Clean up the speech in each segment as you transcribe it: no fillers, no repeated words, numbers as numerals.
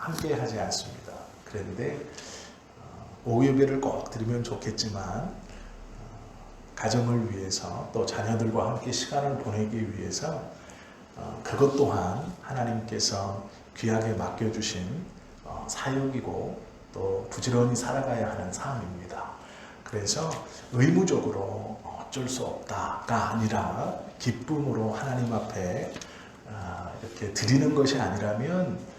함께 하지 않습니다. 그런데 오후 예배를 꼭 드리면 좋겠지만 가정을 위해서 또 자녀들과 함께 시간을 보내기 위해서 그것 또한 하나님께서 귀하게 맡겨주신 사역이고 또 부지런히 살아가야 하는 삶입니다. 그래서 의무적으로 어쩔 수 없다가 아니라 기쁨으로 하나님 앞에 이렇게 드리는 것이 아니라면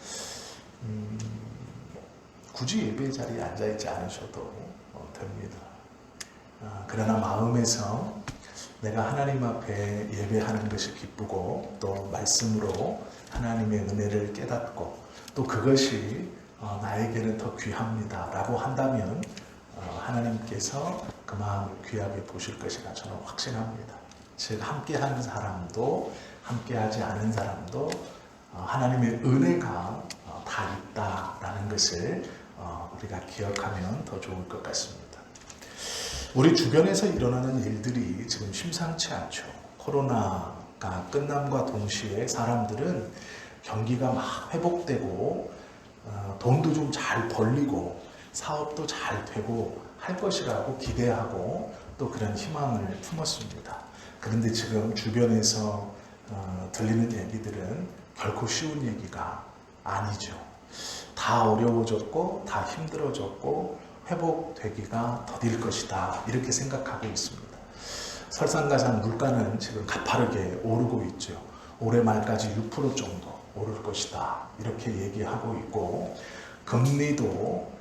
굳이 예배 자리에 앉아있지 않으셔도 됩니다. 그러나 마음에서 내가 하나님 앞에 예배하는 것이 기쁘고 또 말씀으로 하나님의 은혜를 깨닫고 또 그것이 나에게는 더 귀합니다 라고 한다면 하나님께서 그 마음을 귀하게 보실 것이라 저는 확신합니다. 즉 함께하는 사람도 함께하지 않은 사람도 하나님의 은혜가 다 있다라는 것을 우리가 기억하면 더 좋을 것 같습니다. 우리 주변에서 일어나는 일들이 지금 심상치 않죠. 코로나가 끝남과 동시에 사람들은 경기가 막 회복되고 돈도 좀 잘 벌리고 사업도 잘 되고 할 것이라고 기대하고 또 그런 희망을 품었습니다. 그런데 지금 주변에서 들리는 얘기들은 결코 쉬운 얘기가 아니죠. 다 어려워졌고 다 힘들어졌고 회복되기가 더딜 것이다 이렇게 생각하고 있습니다. 설상가상 물가는 지금 가파르게 오르고 있죠. 올해 말까지 6% 정도 오를 것이다 이렇게 얘기하고 있고 금리도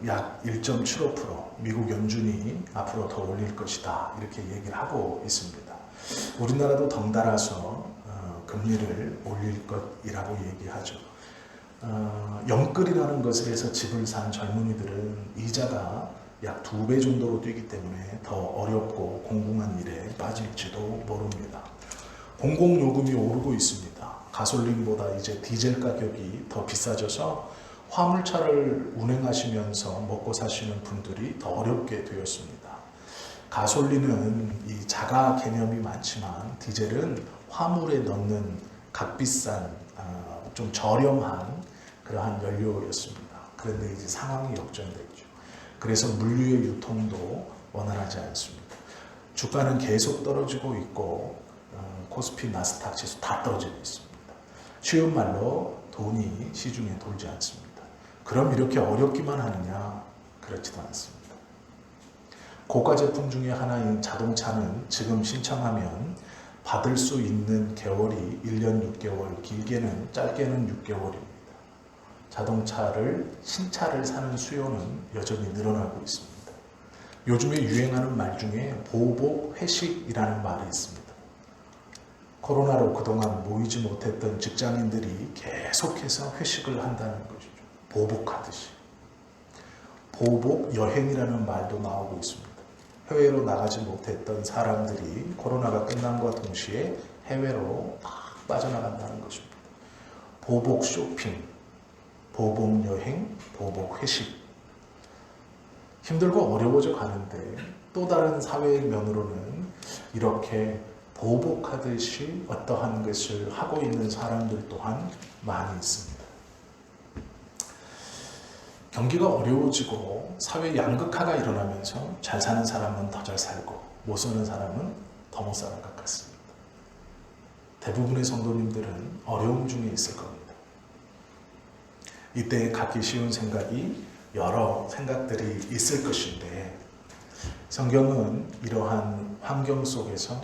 약 1.75% 미국 연준이 앞으로 더 올릴 것이다 이렇게 얘기를 하고 있습니다. 우리나라도 덩달아서 금리를 올릴 것이라고 얘기하죠. 영끌이라는 것에서 집을 산 젊은이들은 이자가 약 2배 정도로 뛰기 때문에 더 어렵고 공공한 일에 빠질지도 모릅니다. 공공요금이 오르고 있습니다. 가솔린보다 이제 디젤 가격이 더 비싸져서 화물차를 운행하시면서 먹고 사시는 분들이 더 어렵게 되었습니다. 가솔린은 이 자가 개념이 많지만 디젤은 화물에 넣는 값비싼 좀 저렴한 그러한 연료였습니다. 그런데 이제 상황이 역전됐죠. 그래서 물류의 유통도 원활하지 않습니다. 주가는 계속 떨어지고 있고 코스피 나스닥 지수 다 떨어지고 있습니다. 쉬운 말로 돈이 시중에 돌지 않습니다. 그럼 이렇게 어렵기만 하느냐? 그렇지도 않습니다. 고가 제품 중에 하나인 자동차는 지금 신청하면 받을 수 있는 개월이 1년 6개월, 길게는 짧게는 6개월입니다. 자동차를 신차를 사는 수요는 여전히 늘어나고 있습니다. 요즘에 유행하는 말 중에 보복 회식이라는 말이 있습니다. 코로나로 그동안 모이지 못했던 직장인들이 계속해서 회식을 한다는 것이죠. 보복하듯이. 보복 여행이라는 말도 나오고 있습니다. 해외로 나가지 못했던 사람들이 코로나가 끝남과 동시에 해외로 막 빠져나간다는 것입니다. 보복 쇼핑, 보복 여행, 보복 회식. 힘들고 어려워져 가는데 또 다른 사회의 면으로는 이렇게 보복하듯이 어떠한 것을 하고 있는 사람들 또한 많이 있습니다. 경기가 어려워지고 사회 양극화가 일어나면서 잘 사는 사람은 더 잘 살고 못 사는 사람은 더 못 사는 것 같습니다. 대부분의 성도님들은 어려움 중에 있을 겁니다. 이때 갖기 쉬운 생각이 여러 생각들이 있을 것인데 성경은 이러한 환경 속에서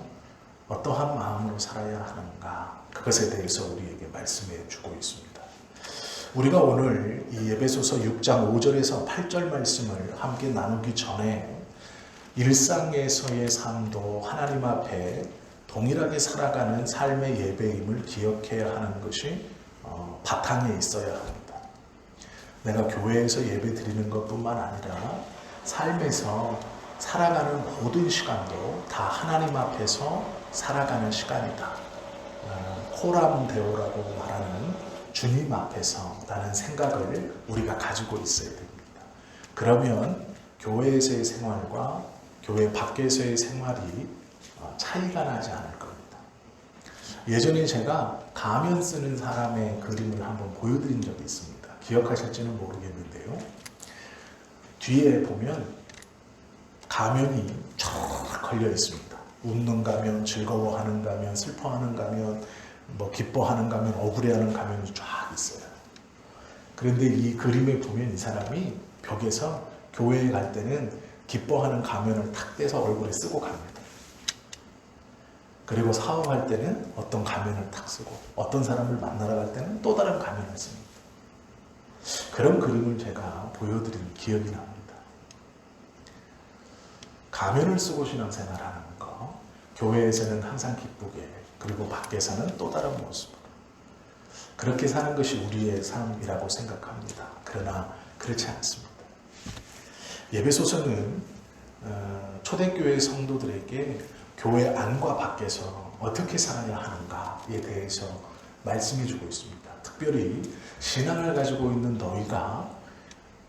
어떠한 마음으로 살아야 하는가 그것에 대해서 우리에게 말씀해 주고 있습니다. 우리가 오늘 이 에베소서 6장 5절에서 8절 말씀을 함께 나누기 전에 일상에서의 삶도 하나님 앞에 동일하게 살아가는 삶의 예배임을 기억해야 하는 것이 바탕에 있어야 합니다. 내가 교회에서 예배 드리는 것뿐만 아니라 삶에서 살아가는 모든 시간도 다 하나님 앞에서 살아가는 시간이다. 코람데오라고 말하는 주님 앞에서 라는 생각을 우리가 가지고 있어야 됩니다. 그러면 교회에서의 생활과 교회 밖에서의 생활이 차이가 나지 않을 겁니다. 예전에 제가 가면 쓰는 사람의 그림을 한번 보여드린 적이 있습니다. 기억하실지는 모르겠는데요. 뒤에 보면 가면이 쫙 걸려 있습니다. 웃는 가면, 즐거워하는 가면, 슬퍼하는 가면, 뭐 기뻐하는 가면, 억울해하는 가면이 쫙 있어요. 그런데 이 그림에 보면 이 사람이 벽에서 교회에 갈 때는 기뻐하는 가면을 탁 떼서 얼굴에 쓰고 갑니다. 그리고 사업할 때는 어떤 가면을 탁 쓰고 어떤 사람을 만나러 갈 때는 또 다른 가면을 씁니다. 그런 그림을 제가 보여드린 기억이 납니다. 가면을 쓰고 신앙생활하는 거, 교회에서는 항상 기쁘게, 그리고 밖에서는 또 다른 모습으로 그렇게 사는 것이 우리의 삶이라고 생각합니다. 그러나 그렇지 않습니다. 예배소서는 초대교회 성도들에게 교회 안과 밖에서 어떻게 살아야 하는가에 대해서 말씀해주고 있습니다. 특별히 신앙을 가지고 있는 너희가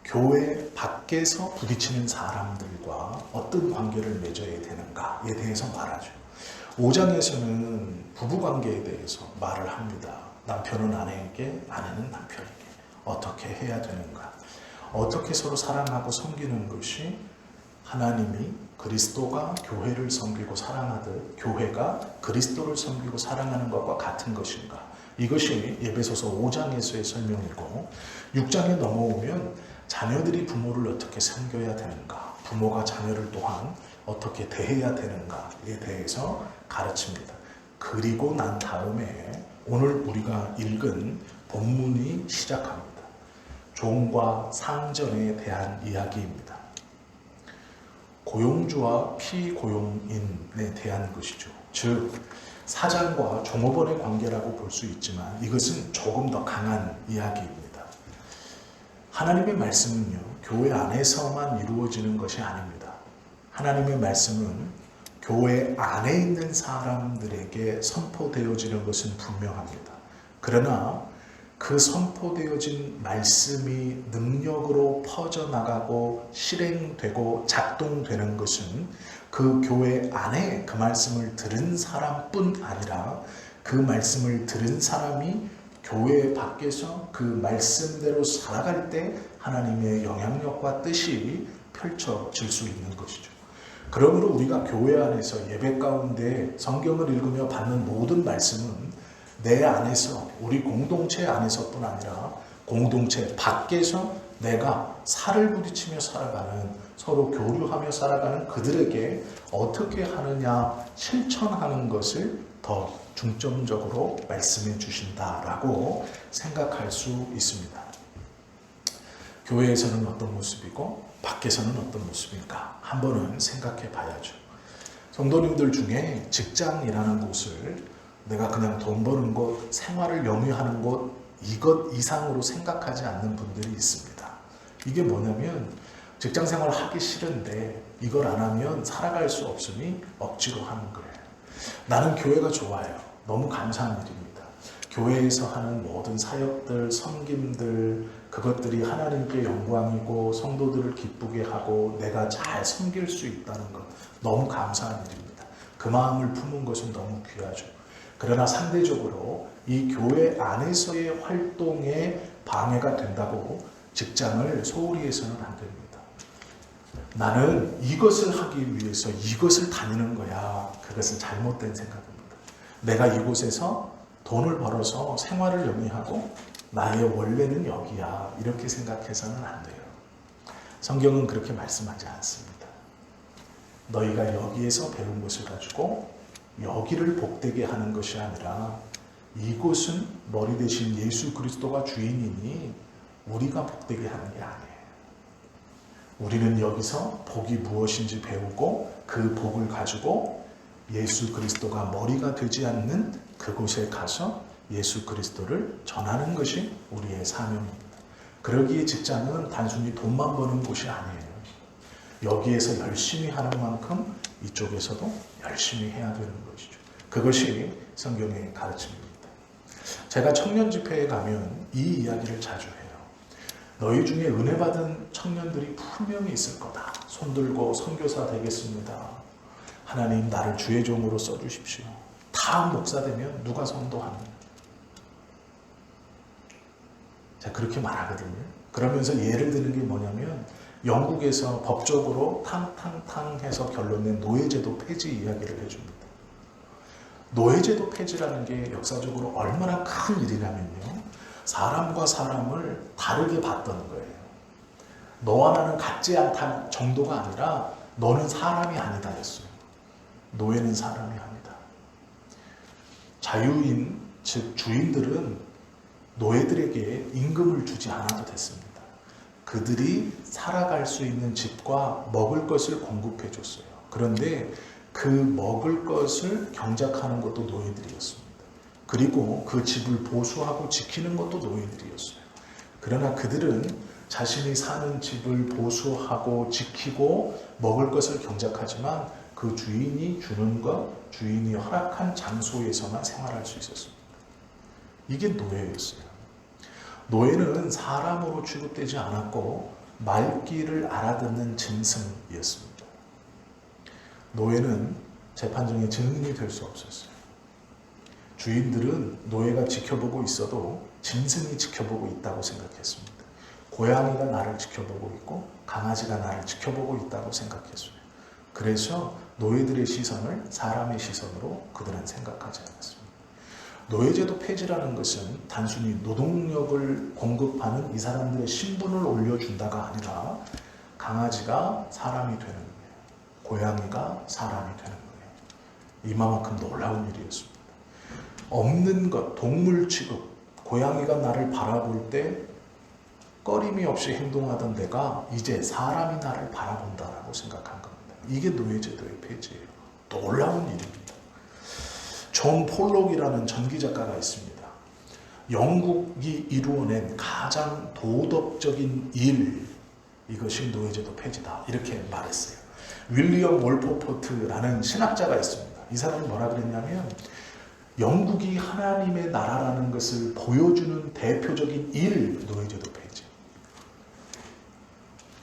교회 밖에서 부딪히는 사람들과 어떤 관계를 맺어야 되는가에 대해서 말하죠. 5장에서는 부부관계에 대해서 말을 합니다. 남편은 아내에게, 아내는 남편에게 어떻게 해야 되는가, 어떻게 서로 사랑하고 섬기는 것이 하나님이 그리스도가 교회를 섬기고 사랑하듯 교회가 그리스도를 섬기고 사랑하는 것과 같은 것인가. 이것이 예배소서 5장에서의 설명이고, 6장에 넘어오면 자녀들이 부모를 어떻게 섬겨야 되는가, 부모가 자녀를 또한 어떻게 대해야 되는가에 대해서 가르칩니다. 그리고 난 다음에 오늘 우리가 읽은 본문이 시작합니다. 종과 상전에 대한 이야기입니다. 고용주와 피고용인에 대한 것이죠. 즉 사장과 종업원의 관계라고 볼 수 있지만 이것은 조금 더 강한 이야기입니다. 하나님의 말씀은요, 교회 안에서만 이루어지는 것이 아닙니다. 하나님의 말씀은 교회 안에 있는 사람들에게 선포되어지는 것은 분명합니다. 그러나 그 선포되어진 말씀이 능력으로 퍼져나가고 실행되고 작동되는 것은 그 교회 안에 그 말씀을 들은 사람뿐 아니라 그 말씀을 들은 사람이 교회 밖에서 그 말씀대로 살아갈 때 하나님의 영향력과 뜻이 펼쳐질 수 있는 것이죠. 그러므로 우리가 교회 안에서 예배 가운데 성경을 읽으며 받는 모든 말씀은 내 안에서, 우리 공동체 안에서뿐 아니라 공동체 밖에서 내가 살을 부딪히며 살아가는, 서로 교류하며 살아가는 그들에게 어떻게 하느냐, 실천하는 것을 더 중점적으로 말씀해 주신다라고 생각할 수 있습니다. 교회에서는 어떤 모습이고 밖에서는 어떤 모습일까 한 번은 생각해 봐야죠. 성도님들 중에 직장이라는 곳을 내가 그냥 돈 버는 곳, 생활을 영위하는 곳, 이것 이상으로 생각하지 않는 분들이 있습니다. 이게 뭐냐면 직장 생활 하기 싫은데 이걸 안 하면 살아갈 수 없으니 억지로 하는 거예요. 나는 교회가 좋아요. 너무 감사한 일입니다. 교회에서 하는 모든 사역들, 섬김들, 그것들이 하나님께 영광이고 성도들을 기쁘게 하고 내가 잘 섬길 수 있다는 것, 너무 감사한 일입니다. 그 마음을 품은 것은 너무 귀하죠. 그러나 상대적으로 이 교회 안에서의 활동에 방해가 된다고 직장을 소홀히 해서는 안 됩니다. 나는 이것을 하기 위해서 이것을 다니는 거야. 그것은 잘못된 생각입니다. 내가 이곳에서 돈을 벌어서 생활을 영위하고 나의 원래는 여기야. 이렇게 생각해서는 안 돼요. 성경은 그렇게 말씀하지 않습니다. 너희가 여기에서 배운 것을 가지고 여기를 복되게 하는 것이 아니라 이곳은 머리 대신 예수 그리스도가 주인이니 우리가 복되게 하는 게 아니에요. 우리는 여기서 복이 무엇인지 배우고 그 복을 가지고 예수 그리스도가 머리가 되지 않는 그곳에 가서 예수 그리스도를 전하는 것이 우리의 사명입니다. 그러기에 직장은 단순히 돈만 버는 곳이 아니에요. 여기에서 열심히 하는 만큼 이쪽에서도 열심히 해야 되는 것이죠. 그것이 성경의 가르침입니다. 제가 청년 집회에 가면 이 이야기를 자주 해요. 너희 중에 은혜 받은 청년들이 분명히 있을 거다. 손들고 선교사 되겠습니다. 하나님 나를 주의 종으로 써주십시오. 다음 목사 되면 누가 선도하느냐. 자, 그렇게 말하거든요. 그러면서 예를 드는 게 뭐냐면 영국에서 법적으로 탕탕탕 해서 결론낸 노예제도 폐지 이야기를 해줍니다. 노예제도 폐지라는 게 역사적으로 얼마나 큰 일이냐면요. 사람과 사람을 다르게 봤던 거예요. 너와 나는 같지 않다 정도가 아니라 너는 사람이 아니다 했어요. 노예는 사람이 아니다. 자유인, 즉 주인들은 노예들에게 임금을 주지 않아도 됐습니다. 그들이 살아갈 수 있는 집과 먹을 것을 공급해 줬어요. 그런데 그 먹을 것을 경작하는 것도 노예들이었습니다. 그리고 그 집을 보수하고 지키는 것도 노예들이었어요. 그러나 그들은 자신이 사는 집을 보수하고 지키고 먹을 것을 경작하지만 그 주인이 주는 것, 주인이 허락한 장소에서만 생활할 수 있었습니다. 이게 노예였어요. 노예는 사람으로 취급되지 않았고 말귀를 알아듣는 짐승이었습니다. 노예는 재판정의 증인이 될 수 없었어요. 주인들은 노예가 지켜보고 있어도 짐승이 지켜보고 있다고 생각했습니다. 고양이가 나를 지켜보고 있고 강아지가 나를 지켜보고 있다고 생각했어요. 그래서 노예들의 시선을 사람의 시선으로 그들은 생각하지 않았습니다. 노예제도 폐지라는 것은 단순히 노동력을 공급하는 이 사람들의 신분을 올려준다가 아니라 강아지가 사람이 되는 거예요. 고양이가 사람이 되는 거예요. 이만큼 놀라운 일이었습니다. 없는 것, 동물 취급, 고양이가 나를 바라볼 때 꺼림이 없이 행동하던 내가 이제 사람이 나를 바라본다라고 생각한 겁니다. 이게 노예제도의 폐지예요. 놀라운 일입니다. 존 폴록이라는 전기작가가 있습니다. 영국이 이루어낸 가장 도덕적인 일, 이것이 노예제도 폐지다. 이렇게 말했어요. 윌리엄 월포포트라는 신학자가 있습니다. 이 사람이 뭐라 그랬냐면 영국이 하나님의 나라라는 것을 보여주는 대표적인 일, 노예제도 폐지.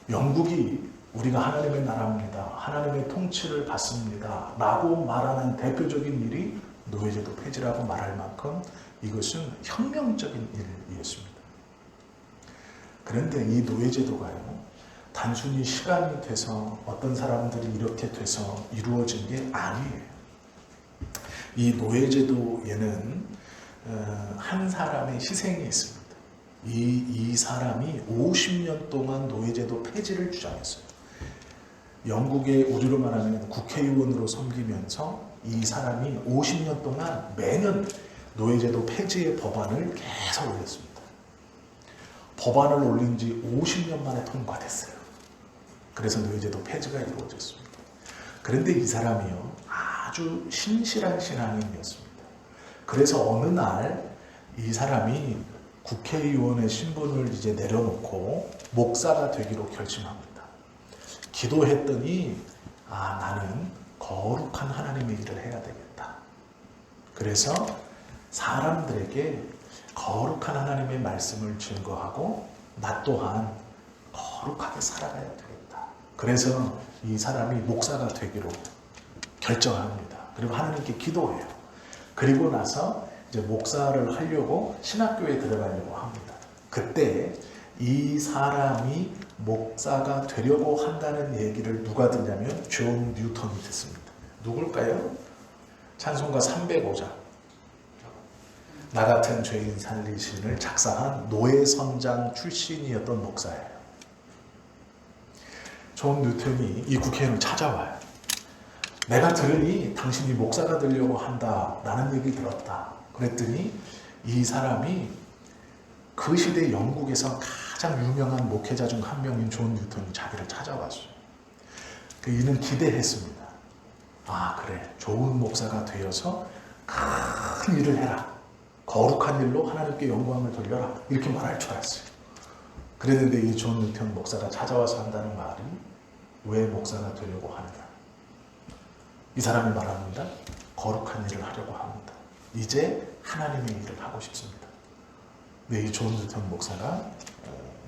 영국이 우리가 하나님의 나라입니다. 하나님의 통치를 받습니다. 라고 말하는 대표적인 일이 노예제도 폐지라고 말할 만큼 이것은 혁명적인 일이었습니다. 그런데 이 노예제도가요, 단순히 시간이 돼서 어떤 사람들이 이렇게 돼서 이루어진 게 아니에요. 이 노예제도에는 한 사람의 희생이 있습니다. 이 사람이 50년 동안 노예제도 폐지를 주장했어요. 영국의 우리로 말하면 국회의원으로 섬기면서 이 사람이 50년 동안 매년 노예제도 폐지의 법안을 계속 올렸습니다. 법안을 올린 지 50년 만에 통과됐어요. 그래서 노예제도 폐지가 이루어졌습니다. 그런데 이 사람이요, 아주 신실한 신앙인이었습니다. 그래서 어느 날 이 사람이 국회의원의 신분을 이제 내려놓고 목사가 되기로 결심합니다. 기도했더니 나는 거룩한 하나님의 일을 해야 되겠다. 그래서 사람들에게 거룩한 하나님의 말씀을 증거하고 나 또한 거룩하게 살아가야 되겠다. 그래서 이 사람이 목사가 되기로 결정합니다. 그리고 하나님께 기도해요. 그리고 나서 이제 목사를 하려고 신학교에 들어가려고 합니다. 그때 이 사람이 목사가 되려고 한다는 얘기를 누가 듣냐면 존 뉴턴이 듣습니다. 누굴까요? 찬송가 305장. 나 같은 죄인 살리신을 작사한 노예선장 출신이었던 목사예요. 존 뉴턴이 이 국회의원을 찾아와요. 내가 들으니 당신이 목사가 되려고 한다 라는 얘기 들었다. 그랬더니 이 사람이 그 시대 영국에서 가장 유명한 목회자 중 한 명인 존 뉴턴이 자기를 찾아왔어요. 이는 기대했습니다. 그래, 좋은 목사가 되어서 큰 일을 해라. 거룩한 일로 하나님께 영광을 돌려라. 이렇게 말할 줄 알았어요. 그랬는데 이 존 뉴턴 목사가 찾아와서 한다는 말이 왜 목사가 되려고 하느냐. 이 사람이 말합니다. 거룩한 일을 하려고 합니다. 이제 하나님의 일을 하고 싶습니다. 근데 이 존 뉴턴 목사가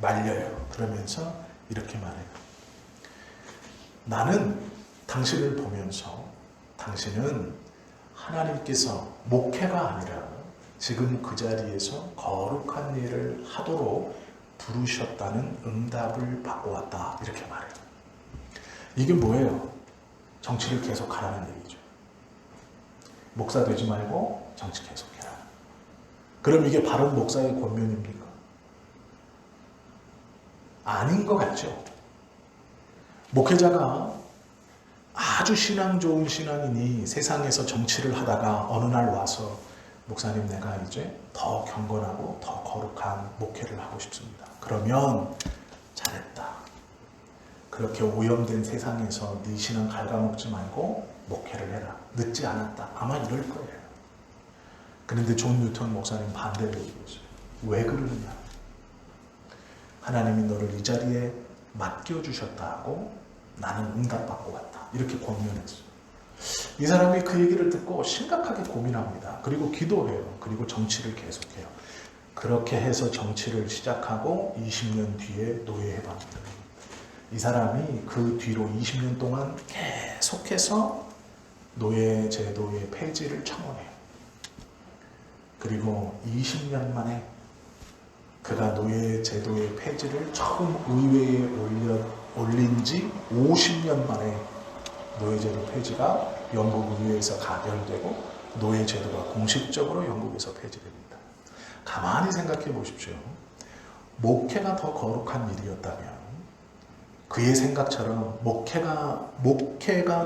말려요. 그러면서 이렇게 말해요. 나는 당신을 보면서 당신은 하나님께서 목회가 아니라 지금 그 자리에서 거룩한 일을 하도록 부르셨다는 응답을 받고 왔다. 이렇게 말해요. 이게 뭐예요? 정치를 계속하라는 얘기죠. 목사 되지 말고 정치 계속해라. 그럼 이게 바른 목사의 권면입니까? 아닌 것 같죠? 목회자가 아주 신앙 좋은 신앙인이 세상에서 정치를 하다가 어느 날 와서 목사님 내가 이제 더 경건하고 더 거룩한 목회를 하고 싶습니다. 그러면 잘했다. 그렇게 오염된 세상에서 네 신앙 갉아먹지 말고 목회를 해라. 늦지 않았다. 아마 이럴 거예요. 그런데 존 뉴턴 목사님 반대로 얘기했어요. 왜 그러느냐? 하나님이 너를 이 자리에 맡겨주셨다 하고 나는 응답받고 왔다. 이렇게 권면했어요. 이 사람이 그 얘기를 듣고 심각하게 고민합니다. 그리고 기도해요. 그리고 정치를 계속해요. 그렇게 해서 정치를 시작하고 20년 뒤에 노예 해방입니다. 이 사람이 그 뒤로 20년 동안 계속해서 노예 제도의 폐지를 청원해요. 그리고 20년 만에 그가 노예 제도의 폐지를 처음 의회에 올린 지 50년 만에 노예제도 폐지가 영국 의회에서 가결되고 노예제도가 공식적으로 영국에서 폐지됩니다. 가만히 생각해 보십시오. 목회가 더 거룩한 일이었다면 그의 생각처럼 목회가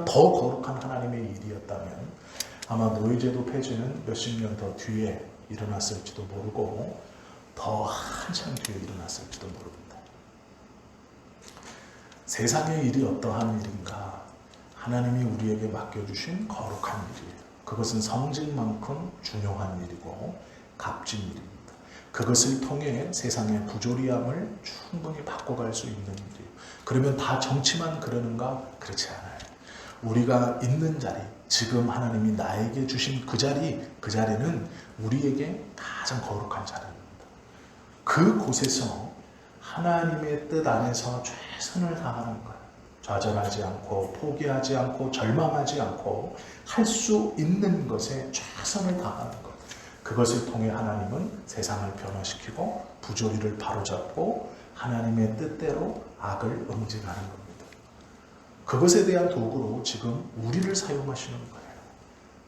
더 거룩한 하나님의 일이었다면 아마 노예제도 폐지는 몇십 년 더 뒤에 일어났을지도 모르고 더 한참 뒤에 일어났을지도 모릅니다. 세상의 일이 어떠한 일인가? 하나님이 우리에게 맡겨주신 거룩한 일이에요. 그것은 성직만큼 중요한 일이고 값진 일입니다. 그것을 통해 세상의 부조리함을 충분히 바꿔갈 수 있는 일이에요. 그러면 다 정치만 그러는가? 그렇지 않아요. 우리가 있는 자리, 지금 하나님이 나에게 주신 그 자리는 우리에게 가장 거룩한 자리입니다. 그곳에서 하나님의 뜻 안에서 최선을 다하는 것, 좌절하지 않고 포기하지 않고 절망하지 않고 할 수 있는 것에 최선을 다하는 것, 그것을 통해 하나님은 세상을 변화시키고 부조리를 바로잡고 하나님의 뜻대로 악을 응징하는 겁니다. 그것에 대한 도구로 지금 우리를 사용하시는 거예요.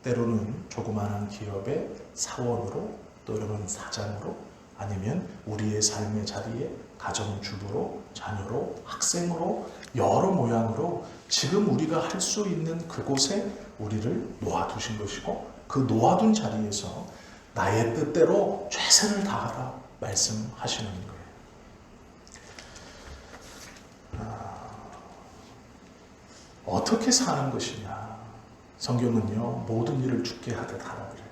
때로는 조그마한 기업의 사원으로, 또는 사장으로, 아니면 우리의 삶의 자리에 가정주부로, 자녀로, 학생으로, 여러 모양으로 지금 우리가 할 수 있는 그곳에 우리를 놓아두신 것이고, 그 놓아둔 자리에서 나의 뜻대로 최선을 다하라 말씀하시는 거예요. 어떻게 사는 것이냐? 성경은요, 모든 일을 죽게 하듯 하라 그래요.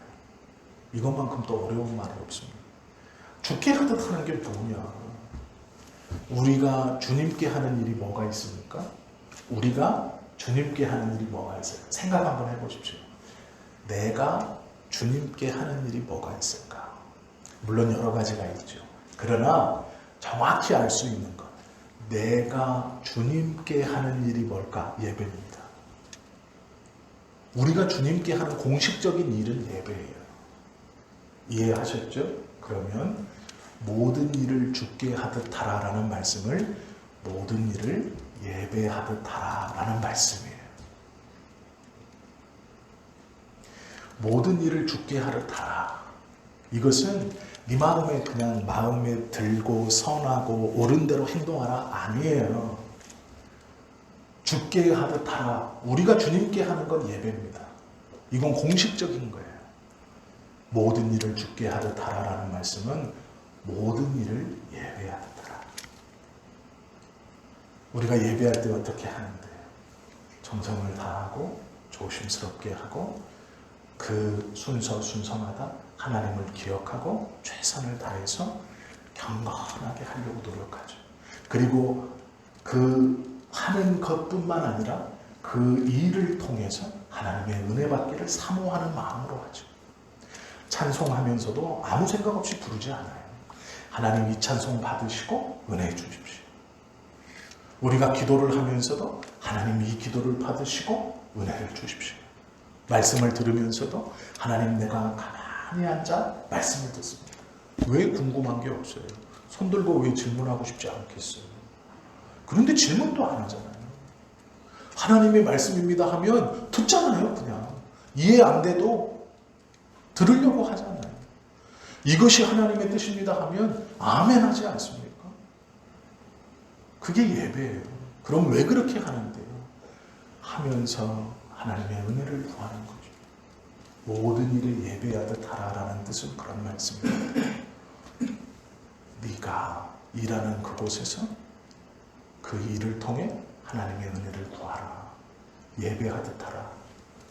이것만큼 또 어려운 말이 없습니다. 죽게 하듯 하는 게 뭐냐? 우리가 주님께 하는 일이 뭐가 있습니까? 우리가 주님께 하는 일이 뭐가 있어요? 생각 한번 해보십시오. 내가 주님께 하는 일이 뭐가 있을까? 물론 여러 가지가 있죠. 그러나 정확히 알 수 있는 것, 내가 주님께 하는 일이 뭘까? 예배입니다. 우리가 주님께 하는 공식적인 일은 예배예요. 이해하셨죠? 그러면 모든 일을 주께 하듯 하라라는 말씀을 모든 일을 예배하듯 하라라는 말씀이에요. 모든 일을 주께 하듯 하라. 이것은 네 마음에 그냥 마음에 들고 선하고 옳은 대로 행동하라 아니에요. 주께 하듯 하라. 우리가 주님께 하는 건 예배입니다. 이건 공식적인 거예요. 모든 일을 주께 하듯 하라라는 말씀은 모든 일을 예배하듯 하라. 우리가 예배할 때 어떻게 하는데? 정성을 다하고 조심스럽게 하고 그 순서마다 하나님을 기억하고 최선을 다해서 경건하게 하려고 노력하죠. 그리고 그 하는 것뿐만 아니라 그 일을 통해서 하나님의 은혜 받기를 사모하는 마음으로 하죠. 찬송하면서도 아무 생각 없이 부르지 않아요. 하나님 이 찬송 받으시고 은혜 주십시오. 우리가 기도를 하면서도 하나님 이 기도를 받으시고 은혜를 주십시오. 말씀을 들으면서도 하나님 내가 가만히 가만히 앉아 말씀을 듣습니다. 왜 궁금한 게 없어요? 손 들고 왜 질문하고 싶지 않겠어요? 그런데 질문도 안 하잖아요. 하나님의 말씀입니다 하면 듣잖아요. 그냥 이해 안 돼도 들으려고 하잖아요. 이것이 하나님의 뜻입니다 하면 아멘 하지 않습니까? 그게 예배예요. 그럼 왜 그렇게 하는데요? 하면서 하나님의 은혜를 구하는 거죠. 모든 일을 예배하듯 하라라는 뜻은 그런 말씀입니다. 네가 일하는 그곳에서 그 일을 통해 하나님의 은혜를 구하라. 예배하듯 하라.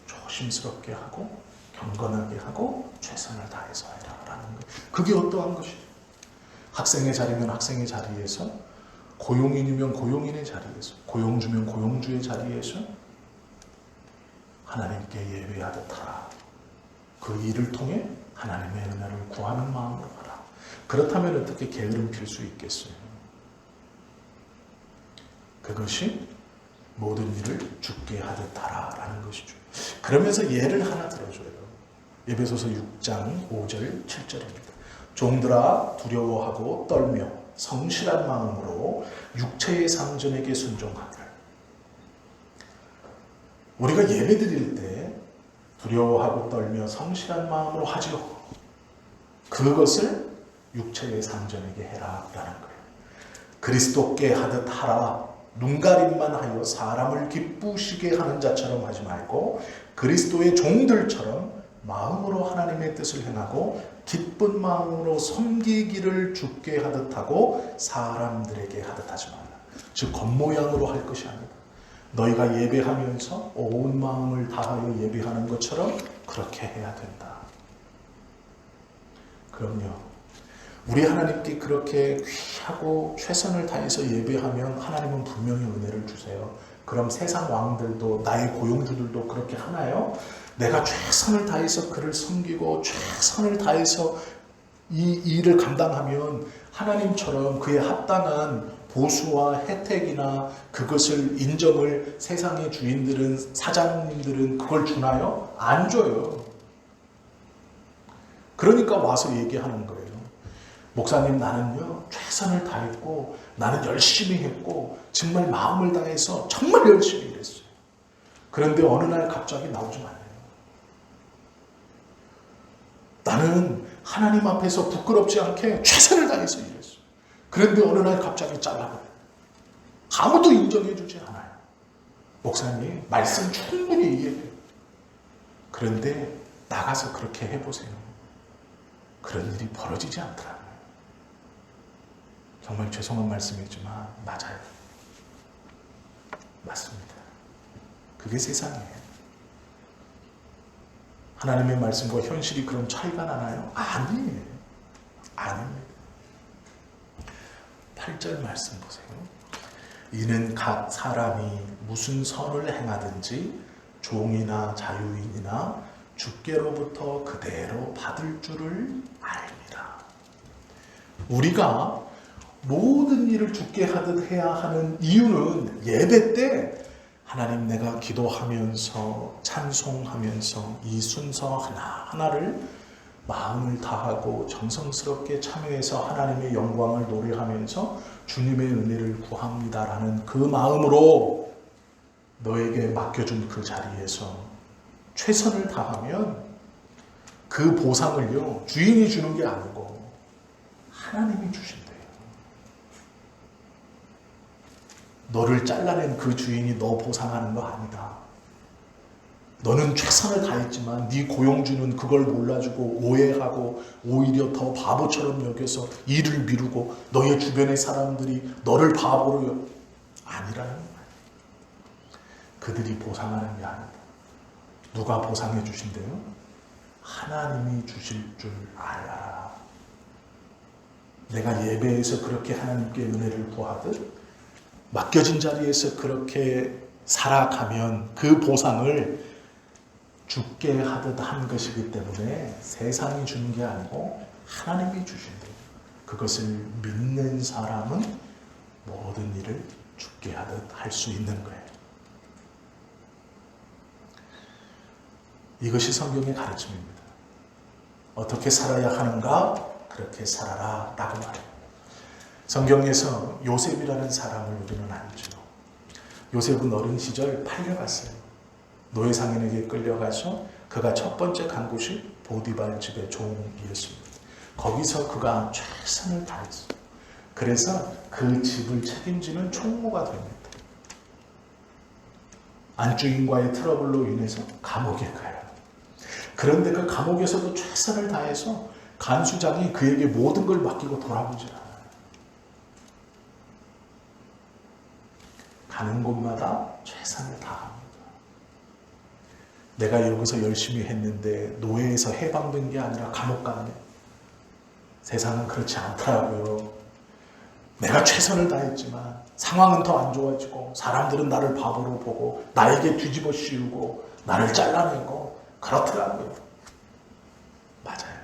조심스럽게 하고 경건하게 하고 최선을 다해서 해라 라는 것. 그게 어떠한 것이죠? 학생의 자리면 학생의 자리에서, 고용인이면 고용인의 자리에서, 고용주면 고용주의 자리에서 하나님께 예배하듯 하라. 그 일을 통해 하나님의 은혜를 구하는 마음으로 하라. 그렇다면 어떻게 게으름 필 수 있겠어요? 그것이 모든 일을 주께 하듯 하라라는 것이죠. 그러면서 예를 하나 들어줘요. 에베소서 6장 5절 7절입니다. 종들아 두려워하고 떨며 성실한 마음으로 육체의 상전에게 순종하라. 우리가 예배 드릴 때 두려워하고 떨며 성실한 마음으로 하지요. 그것을 육체의 상전에게 해라라는 거예요. 그리스도께 하듯 하라. 눈가림만 하여 사람을 기쁘시게 하는 자처럼 하지 말고 그리스도의 종들처럼 마음으로 하나님의 뜻을 행하고 기쁜 마음으로 섬기기를 주께 하듯 하고 사람들에게 하듯 하지 말라. 즉 겉모양으로 할 것이 아니다. 너희가 예배하면서 온 마음을 다하여 예배하는 것처럼 그렇게 해야 된다. 그럼요. 우리 하나님께 그렇게 귀하고 최선을 다해서 예배하면 하나님은 분명히 은혜를 주세요. 그럼 세상 왕들도 나의 고용주들도 그렇게 하나요? 내가 최선을 다해서 그를 섬기고 최선을 다해서 이 일을 감당하면 하나님처럼 그에 합당한 보수와 혜택이나 그것을 인정을 세상의 주인들은, 사장님들은 그걸 주나요? 안 줘요. 그러니까 와서 얘기하는 거예요. 목사님, 나는요 최선을 다했고 나는 열심히 했고 정말 마음을 다해서 정말 열심히 일했어요. 그런데 어느 날 갑자기 나오지 말아요. 나는 하나님 앞에서 부끄럽지 않게 최선을 다해서 일했어요. 그런데 어느 날 갑자기 잘라버려요. 아무도 인정해 주지 않아요. 목사님, 말씀 충분히 이해해요. 그런데 나가서 그렇게 해보세요. 그런 일이 벌어지지 않더라고요. 정말 죄송한 말씀이지만 맞아요. 맞습니다. 그게 세상이에요. 하나님의 말씀과 현실이 그런 차이가 나나요? 아니에요. 아닙니다. 8절 말씀 보세요. 이는 각 사람이 무슨 선을 행하든지 종이나 자유인이나 주께로부터 그대로 받을 줄을 알미라. 우리가 모든 일을 주께 하듯 해야 하는 이유는 예배 때 하나님, 내가 기도하면서 찬송하면서 이 순서 하나하나를 마음을 다하고 정성스럽게 참여해서 하나님의 영광을 노래하면서 주님의 은혜를 구합니다라는 그 마음으로 너에게 맡겨준 그 자리에서 최선을 다하면 그 보상을요 주인이 주는 게 아니고 하나님이 주신대요. 너를 잘라낸 그 주인이 너 보상하는 거 아니다. 너는 최선을 다했지만 네 고용주는 그걸 몰라주고 오해하고 오히려 더 바보처럼 여겨서 일을 미루고 너의 주변의 사람들이 너를 바보로 아니라는 거예요. 그들이 보상하는 게 아니다. 누가 보상해 주신대요? 하나님이 주실 줄 알아라. 내가 예배에서 그렇게 하나님께 은혜를 구하듯 맡겨진 자리에서 그렇게 살아가면 그 보상을 주께 하듯 한 것이기 때문에 세상이 주는 게 아니고 하나님이 주신대요. 그것을 믿는 사람은 모든 일을 주께 하듯 할 수 있는 거예요. 이것이 성경의 가르침입니다. 어떻게 살아야 하는가? 그렇게 살아라 라고 말해요. 성경에서 요셉이라는 사람을 우리는 알죠. 요셉은 어린 시절 팔려갔어요. 노예상인에게 끌려가서 그가 첫 번째 간 곳이 보디발 집의 종이었습니다. 거기서 그가 최선을 다했어요. 그래서 그 집을 책임지는 총무가 됩니다. 안주인과의 트러블로 인해서 감옥에 가요. 그런데 그 감옥에서도 최선을 다해서 간수장이 그에게 모든 걸 맡기고 돌아보지 않아요. 가는 곳마다 최선을 다합니다. 내가 여기서 열심히 했는데 노예에서 해방된 게 아니라 감옥 갔네. 세상은 그렇지 않더라고요. 내가 최선을 다했지만 상황은 더 안 좋아지고 사람들은 나를 바보로 보고 나에게 뒤집어 씌우고 나를 잘라내고 그렇더라고요. 맞아요.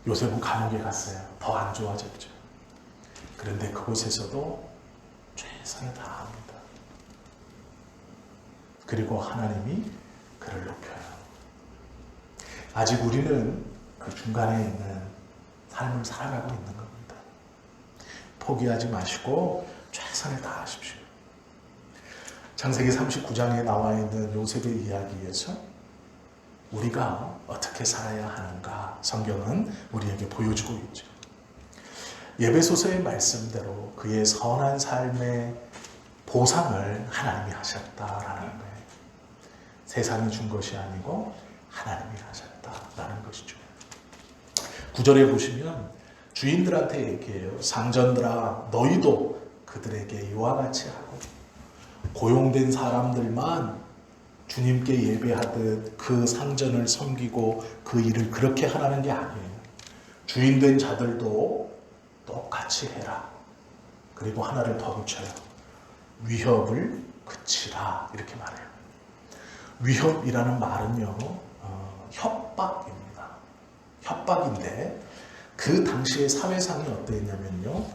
요셉은 감옥에 갔어요. 더 안 좋아졌죠. 그런데 그곳에서도 최선을 다합니다. 그리고 하나님이 그를 높여요. 아직 우리는 그 중간에 있는 삶을 살아가고 있는 겁니다. 포기하지 마시고 최선을 다하십시오. 창세기 39장에 나와 있는 요셉의 이야기에서 우리가 어떻게 살아야 하는가 성경은 우리에게 보여주고 있죠. 예배소서의 말씀대로 그의 선한 삶의 보상을 하나님이 하셨다라는 거예요. 세상이 준 것이 아니고 하나님이 하셨다라는 것이죠. 9절에 보시면 주인들한테 얘기해요. 상전들아 너희도 그들에게 이와 같이 하고 고용된 사람들만 주님께 예배하듯 그 상전을 섬기고 그 일을 그렇게 하라는 게 아니에요. 주인된 자들도 똑같이 해라. 그리고 하나를 더 붙여요. 위협을 그치라 이렇게 말해요. 위협이라는 말은요 협박입니다. 협박인데 그 당시의 사회상이 어땠냐면요,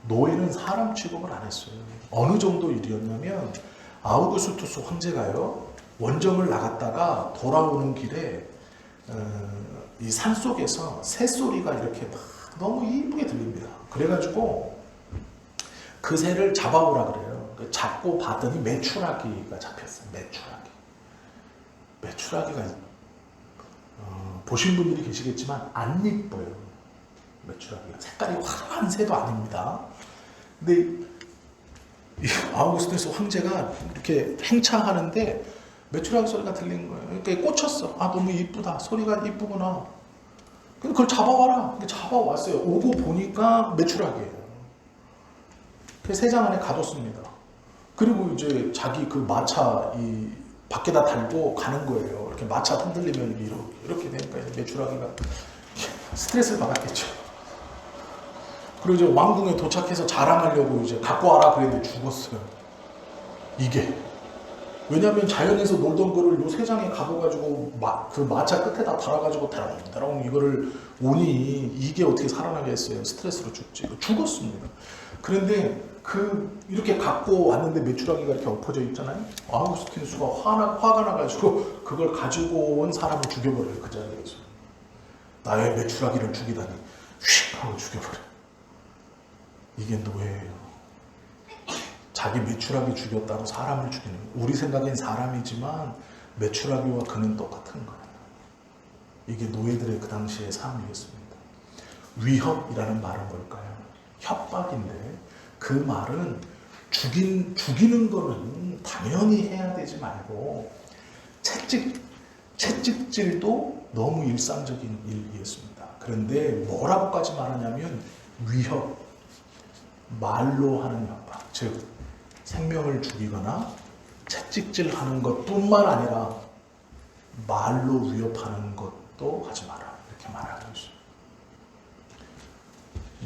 노예는 사람 취급을 안 했어요. 어느 정도 일이었냐면 아우구스투스 황제가요 원정을 나갔다가 돌아오는 길에 이 산속에서 새소리가 이렇게 막 너무 이쁘게 들립니다. 그래가지고 그 새를 잡아오라 그래요. 잡고 봤더니 메추라기가 잡혔어요. 메추라기가 보신 분들이 계시겠지만 안 이뻐요. 메추라기가 색깔이 화려한 새도 아닙니다. 근데 아우구스투스 황제가 이렇게 행차하는데 메추라기 소리가 들린 거예요. 그러니까 꽂혔어. 아 너무 이쁘다. 소리가 이쁘구나. 근데 그걸 잡아와라. 잡아왔어요. 오고 보니까 메추라기예요. 그래서 세장 안에 가뒀습니다. 그리고 이제 자기 그 마차 이 밖에다 달고 가는 거예요. 이렇게 마차 흔들리면 이렇게 되니까 메추라기가 스트레스를 받았겠죠. 그리고 이제 왕궁에 도착해서 자랑하려고 이제 갖고 와라 그랬는데 죽었어요. 이게 왜냐하면 자연에서 놀던 거를 요 세 장에 가둬가지고 그 마차 끝에다 달아가지고 대롱대롱 이거를 오니 이게 어떻게 살아나겠어요. 스트레스로 죽었습니다. 그런데 이렇게 갖고 왔는데 메추라기가 이렇게 엎어져 있잖아요. 아우구스티누스가 화가 나가지고 그걸 가지고 온 사람을 죽여버려요. 그 자리에서. 나의 메추라기를 죽이다니 휙 하고 죽여버려. 이게 노예예요. 자기 메추라기 죽였다고 사람을 죽이는 거예요. 우리 생각엔 사람이지만 메추라기와 그는 똑같은 거예요. 이게 노예들의 그 당시의 삶이었습니다. 위협이라는 말은 뭘까요? 협박인데 그 말은 죽이는 거는 당연히 해야 되지 말고 채찍질도 너무 일상적인 일이었습니다. 그런데 뭐라고까지 말하냐면 위협, 말로 하는 협박, 즉 생명을 죽이거나 채찍질하는 것뿐만 아니라 말로 위협하는 것도 하지 마라 이렇게 말하는 것이죠.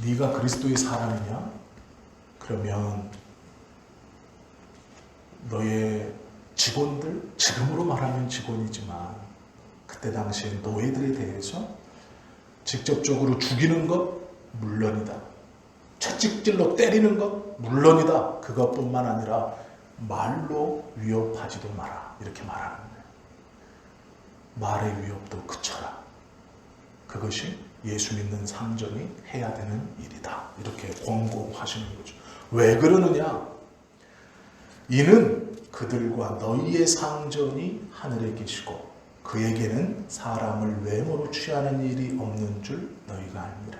네가 그리스도의 사람이냐? 그러면 너의 직원들, 지금으로 말하면 직원이지만 그때 당시에 노예들에 대해서 직접적으로 죽이는 것 물론이다. 채찍질로 때리는 것 물론이다. 그것뿐만 아니라 말로 위협하지도 마라. 이렇게 말하는 거예요. 말의 위협도 그쳐라. 그것이 예수 믿는 상전이 해야 되는 일이다. 이렇게 권고하시는 거죠. 왜 그러느냐? 이는 그들과 너희의 상전이 하늘에 계시고 그에게는 사람을 외모로 취하는 일이 없는 줄 너희가 알미라.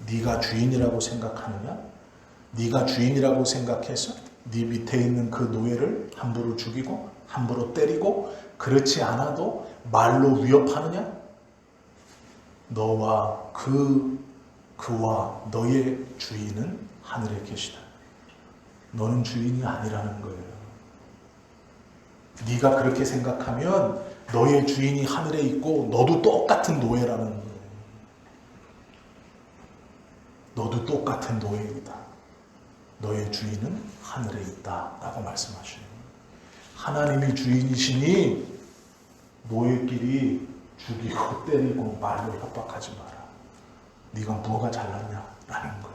네가 주인이라고 생각하느냐? 네가 주인이라고 생각해서 네 밑에 있는 그 노예를 함부로 죽이고 함부로 때리고 그렇지 않아도 말로 위협하느냐? 너와 그와 너의 주인은 하늘에 계시다. 너는 주인이 아니라는 거예요. 네가 그렇게 생각하면 너의 주인이 하늘에 있고 너도 똑같은 노예라는 거예요. 너도 똑같은 노예이다. 너의 주인은 하늘에 있다 라고 말씀하시는 거예요. 하나님이 주인이시니 노예끼리 죽이고 때리고 말로 협박하지 마라. 네가 뭐가 잘났냐? 라는 거예요.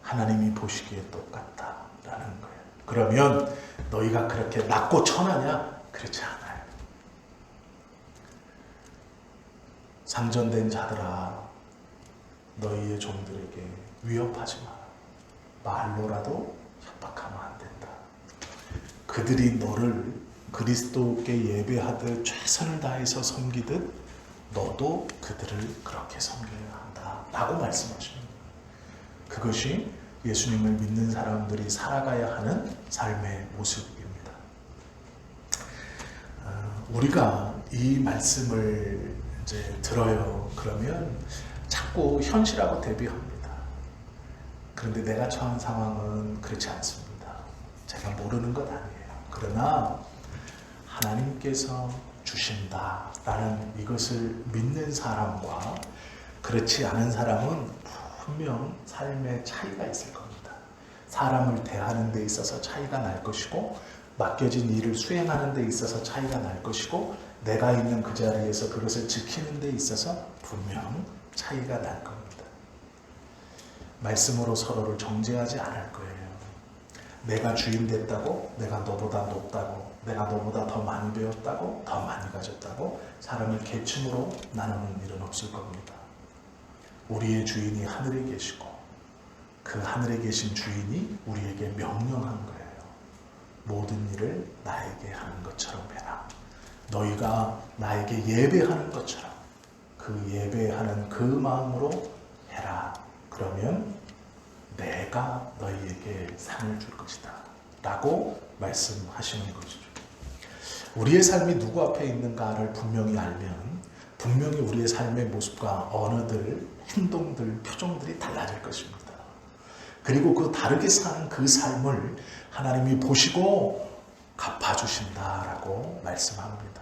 하나님이 보시기에 똑같다라는 거예요. 그러면 너희가 그렇게 낮고 천하냐? 그렇지 않아요. 상전된 자들아, 너희의 종들에게 위협하지 마라. 말로라도 협박하면 안 된다. 그들이 너를 그리스도께 예배하듯 최선을 다해서 섬기듯 너도 그들을 그렇게 섬겨야 한다 라고 말씀하시는 거예요. 그것이 예수님을 믿는 사람들이 살아가야 하는 삶의 모습입니다. 우리가 이 말씀을 이제 들어요. 그러면 자꾸 현실하고 대비합니다. 그런데 내가 처한 상황은 그렇지 않습니다. 제가 모르는 것 아니에요. 그러나 하나님께서 주신다라는 이것을 믿는 사람과 그렇지 않은 사람은 분명 삶의 차이가 있을 겁니다. 사람을 대하는 데 있어서 차이가 날 것이고 맡겨진 일을 수행하는 데 있어서 차이가 날 것이고 내가 있는 그 자리에서 그것을 지키는 데 있어서 분명 차이가 날 겁니다. 말씀으로 서로를 정죄하지 않을 거예요. 내가 주인 됐다고, 내가 너보다 높다고, 내가 너보다 더 많이 배웠다고, 더 많이 가졌다고 사람을 계층으로 나누는 일은 없을 겁니다. 우리의 주인이 하늘에 계시고 그 하늘에 계신 주인이 우리에게 명령한 거예요. 모든 일을 나에게 하는 것처럼 해라. 너희가 나에게 예배하는 것처럼 그 예배하는 그 마음으로 해라. 그러면 내가 너희에게 상을 줄 것이다 라고 말씀하시는 것이죠. 우리의 삶이 누구 앞에 있는가를 분명히 알면 분명히 우리의 삶의 모습과 언어들, 행동들, 표정들이 달라질 것입니다. 그리고 그 다르게 사는 그 삶을 하나님이 보시고 갚아주신다라고 말씀합니다.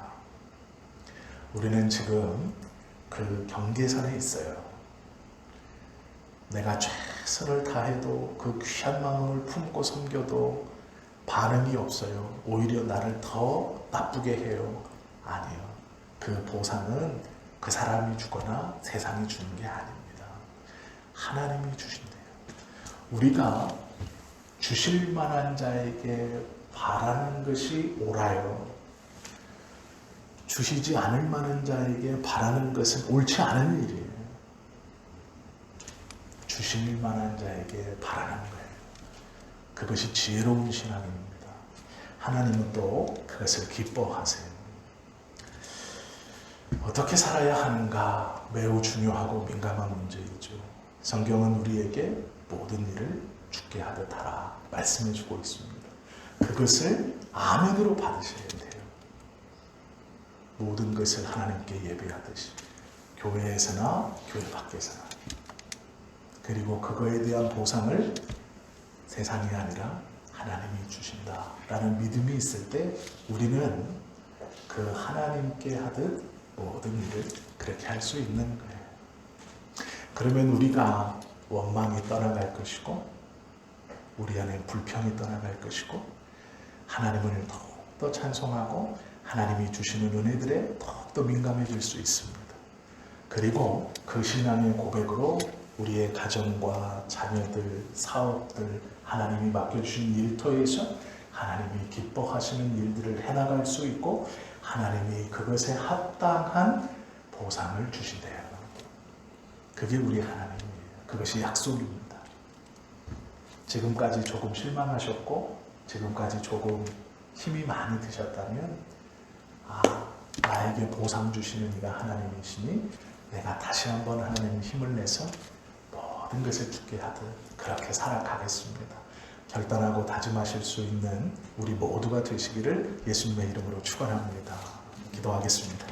우리는 지금 그 경계선에 있어요. 내가 최선을 다해도 그 귀한 마음을 품고 섬겨도 반응이 없어요. 오히려 나를 더 나쁘게 해요. 아니요. 그 보상은 그 사람이 주거나 세상이 주는 게 아닙니다. 하나님이 주신대요. 우리가 주실 만한 자에게 바라는 것이 옳아요. 주시지 않을 만한 자에게 바라는 것은 옳지 않은 일이에요. 주실 만한 자에게 바라는 거예요. 그것이 지혜로운 신앙입니다. 하나님은 또 그것을 기뻐하세요. 어떻게 살아야 하는가 매우 중요하고 민감한 문제이죠. 성경은 우리에게 모든 일을 주께 하듯 하라 말씀해주고 있습니다. 그것을 아멘으로 받으셔야 돼요. 모든 것을 하나님께 예배하듯이 교회에서나 교회 밖에서나 그리고 그거에 대한 보상을 세상이 아니라 하나님이 주신다라는 믿음이 있을 때 우리는 그 하나님께 하듯 모든 일을 그렇게 할 수 있는 거예요. 그러면 우리가 원망이 떠나갈 것이고 우리 안에 불평이 떠나갈 것이고 하나님을 더욱더 찬송하고 하나님이 주시는 은혜들에 더욱더 민감해질 수 있습니다. 그리고 그 신앙의 고백으로 우리의 가정과 자녀들, 사업들, 하나님이 맡겨주신 일터에서 하나님이 기뻐하시는 일들을 해나갈 수 있고 하나님이 그것에 합당한 보상을 주신대요. 그게 우리 하나님이에요. 그것이 약속입니다. 지금까지 조금 실망하셨고 지금까지 조금 힘이 많이 드셨다면 나에게 보상 주시는 이가 하나님이시니 내가 다시 한번 하나님 힘을 내서 모든 것을 주게 하듯 그렇게 살아가겠습니다. 결단하고 다짐하실 수 있는 우리 모두가 되시기를 예수님의 이름으로 축원합니다. 기도하겠습니다.